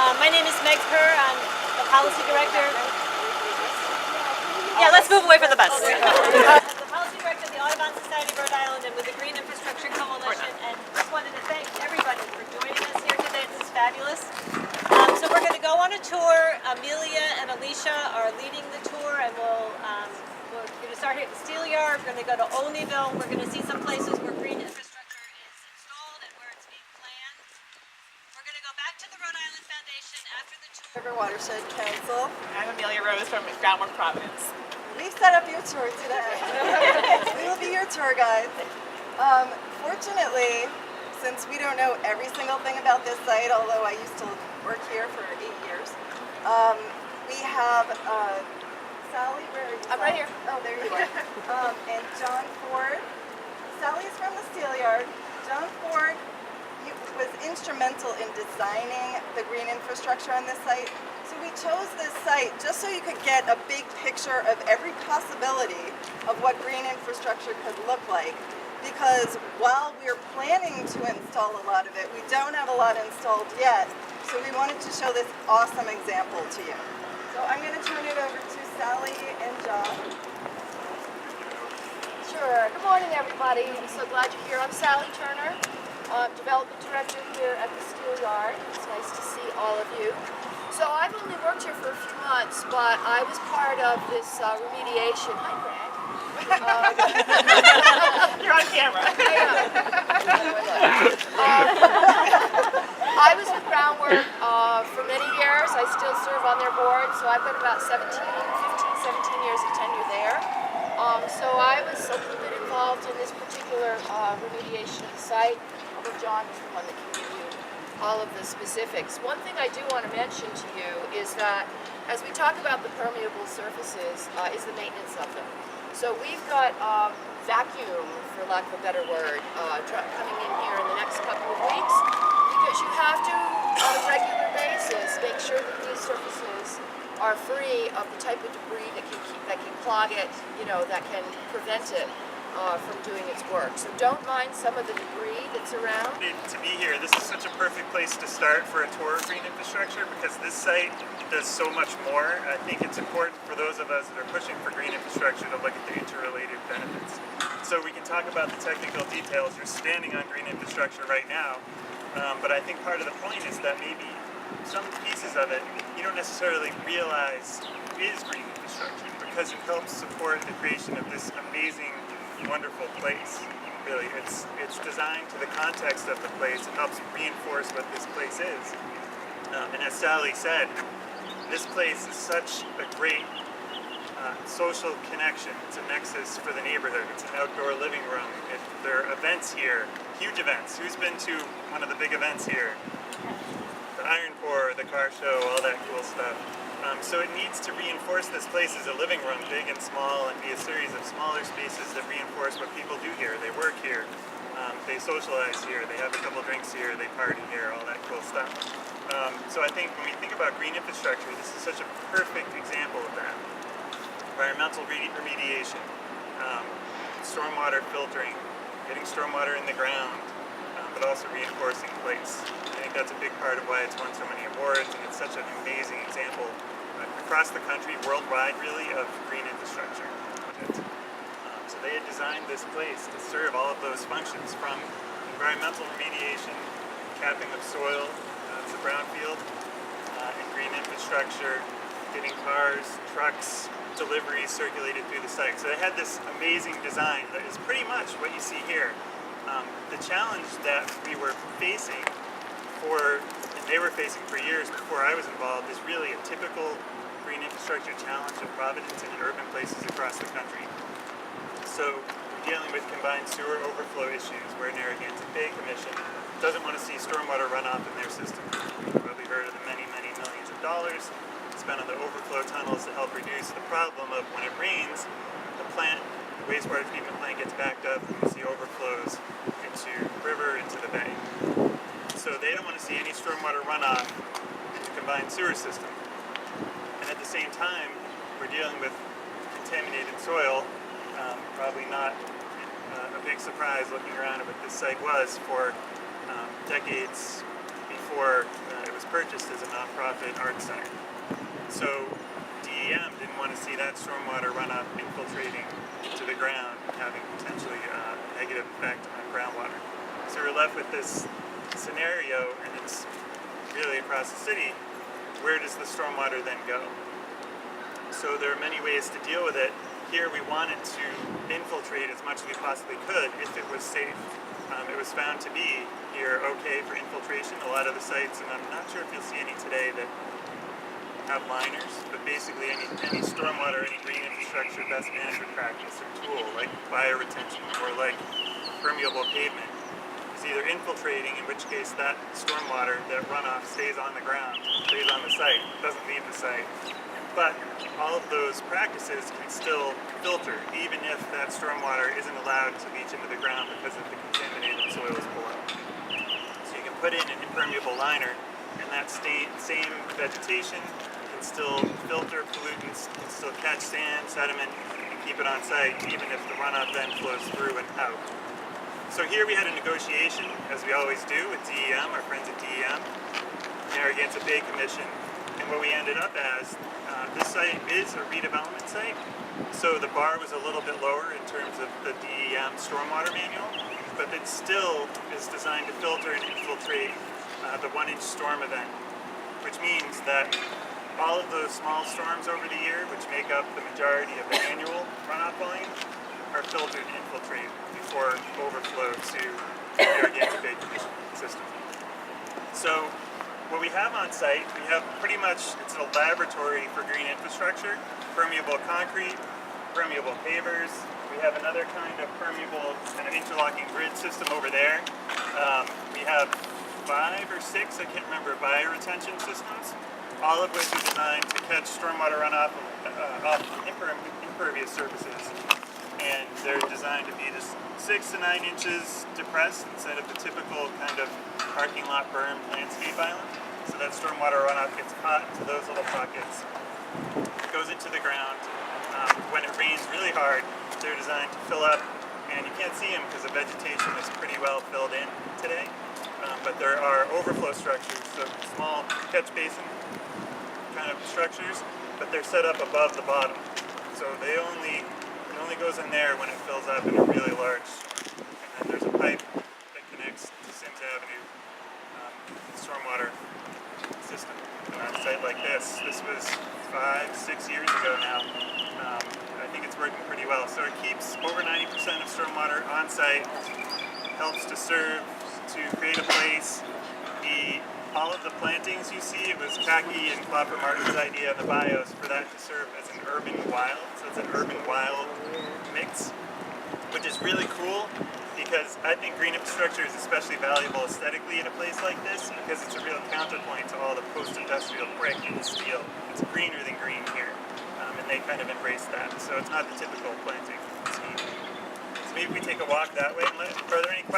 My name is Meg Kerr. I'm the policy director. Yeah, let's move away from the bus. The policy director of the Audubon Society of Rhode Island and with the Green Infrastructure Coalition, and just wanted to thank everybody for joining us here today. This is fabulous. So we're going to go on a tour. Amelia and Alicia are leading the tour, and we're going to start here at the Steelyard. We're going to go to Olneyville. We're going to see some places where green infrastructure is installed and where it's being planned. We're going to go back to the Rhode Island Foundation after the tour. River Watershed Council. I'm Amelia Rose from Groundwork Providence. We've set up your tour today. We will be your tour guides. Fortunately, since we don't know every single thing about this site, although I used to work here for 8 years, we have Sally, where are you? I'm right here. Oh, there you are. And John Ford. Sally's from the Steelyard. John Ford was instrumental in designing the green infrastructure on this site. So we chose this site just so you could get a big picture of every possibility of what green infrastructure could look like. Because while we're planning to install a lot of it, we don't have a lot installed yet. So we wanted to show this awesome example to you. So I'm going to turn it over to Sally and John. Sure. Good morning, everybody. I'm so glad you're here. I'm Sally Turner, Development Director here at the Steelyard. It's nice to see all of you. So I've only worked here for a few months, but I was part of this remediation. Hi, Greg. You're on camera. I was with Groundwork for many years. I still serve on their board, so I've got about 17 years of tenure there. So I was a little bit involved in this particular remediation of the site, although John is the one that can give you all of the specifics. One thing I do want to mention to you is that as we talk about the permeable surfaces, is the maintenance of them. So we've got vacuum, for lack of a better word, coming in here in the next couple of weeks, because you have to, on a regular basis, make sure that these surfaces are free of the type of debris that can clog it, that can prevent it from doing its work. So don't mind some of the debris that's around. To be here, this is such a perfect place to start for a tour of green infrastructure because this site does so much more. I think it's important for those of us that are pushing for green infrastructure to look at the interrelated benefits. So we can talk about the technical details. You're standing on green infrastructure right now, but I think part of the point is that maybe some pieces of it you don't necessarily realize is green infrastructure because it helps support the creation of this amazing, wonderful place. Really, it's designed to the context of the place. It helps reinforce what this place is. And as Sally said, this place is such a great social connection. It's a nexus for the neighborhood. It's an outdoor living room. There are events here, huge events. Who's been to one of the big events here? The Iron Pour, the car show, all that cool stuff. So it needs to reinforce this place as a living room, big and small, and be a series of smaller spaces that reinforce what people do here. They work here, they socialize here, they have a couple drinks here, they party here, all that cool stuff. So I think when we think about green infrastructure, this is such a perfect example of that. Environmental remediation, stormwater filtering, getting stormwater in the ground, but also reinforcing place. I think that's a big part of why it's won so many awards, and it's such an amazing example across the country, worldwide really, of green infrastructure. So they had designed this place to serve all of those functions, from environmental remediation, capping of soil, it's a brownfield, and green infrastructure, getting cars, trucks, deliveries circulated through the site. So they had this amazing design that is pretty much what you see here. The challenge that we were facing and they were facing for years before I was involved, is really a typical green infrastructure challenge of Providence and urban places across the country. So we're dealing with combined sewer overflow issues where Narragansett Bay Commission doesn't want to see stormwater runoff in their system. You've probably heard of the many, many millions of dollars spent on the overflow tunnels to help reduce the problem of when it rains, the wastewater treatment plant gets backed up and we see overflows into the river, into the bay. So they don't want to see any stormwater runoff in the combined sewer system. And at the same time, we're dealing with contaminated soil, probably not a big surprise looking around at what this site was for decades before it was purchased as a nonprofit art center. So DEM didn't want to see that stormwater runoff infiltrating into the ground, having potentially a negative effect on groundwater. So we're left with this scenario, and it's really across the city. Where does the stormwater then go? So there are many ways to deal with it. Here we wanted to infiltrate as much as we possibly could if it was safe. It was found to be here okay for infiltration. A lot of the sites, and I'm not sure if you'll see any today that have liners, but basically any stormwater, any green infrastructure best management practice or tool like bioretention or like permeable pavement is either infiltrating, in which case that stormwater, that runoff stays on the ground, stays on the site, doesn't leave the site. But all of those practices can still filter, even if that stormwater isn't allowed to leach into the ground because of the contaminated soils below. So you can put in an impermeable liner, and that same vegetation can still filter pollutants, can still catch sand, sediment, and keep it on site, even if the runoff then flows through and out. So here we had a negotiation, as we always do, with DEM, our friends at DEM, Narragansett Bay Commission, and what we ended up as, this site is a redevelopment site, so the bar was a little bit lower in terms of the DEM stormwater manual, but it still is designed to filter and infiltrate the 1-inch storm event, which means that all of those small storms over the year, which make up the majority of the annual runoff volume, are filtered and infiltrate before overflow to the Narragansett Bay Commission system. So what we have on site, we have pretty much, it's a laboratory for green infrastructure, permeable concrete, permeable pavers. We have another kind of permeable kind of interlocking grid system over there. We have 5 or 6, I can't remember, bioretention systems, all of which are designed to catch stormwater runoff off impervious surfaces. And they're designed to be just 6 to 9 inches depressed instead of the typical kind of parking lot berm landscape island. So that stormwater runoff gets caught into those little pockets, goes into the ground. When it rains really hard, they're designed to fill up, and you can't see them because the vegetation is pretty well filled in today. But there are overflow structures, so small catch basin kind of structures, but they're set up above the bottom. So it only goes in there when it fills up in a really large, and then there's a pipe that connects to Sims Avenue stormwater system. And on a site like this was 5-6 years ago now. I think it's working pretty well. So it keeps over 90% of stormwater on site, helps to serve, to create a place. All of the plantings you see, it was Kaki and Klopper Martin's idea in the bios for that to serve as an urban wild. So it's an urban wild mix, which is really cool because I think green infrastructure is especially valuable aesthetically in a place like this because it's a real counterpoint to all the post-industrial brick and steel. It's greener than green here, and they kind of embrace that. So it's not the typical planting scheme. So maybe we take a walk that way. Are there any questions?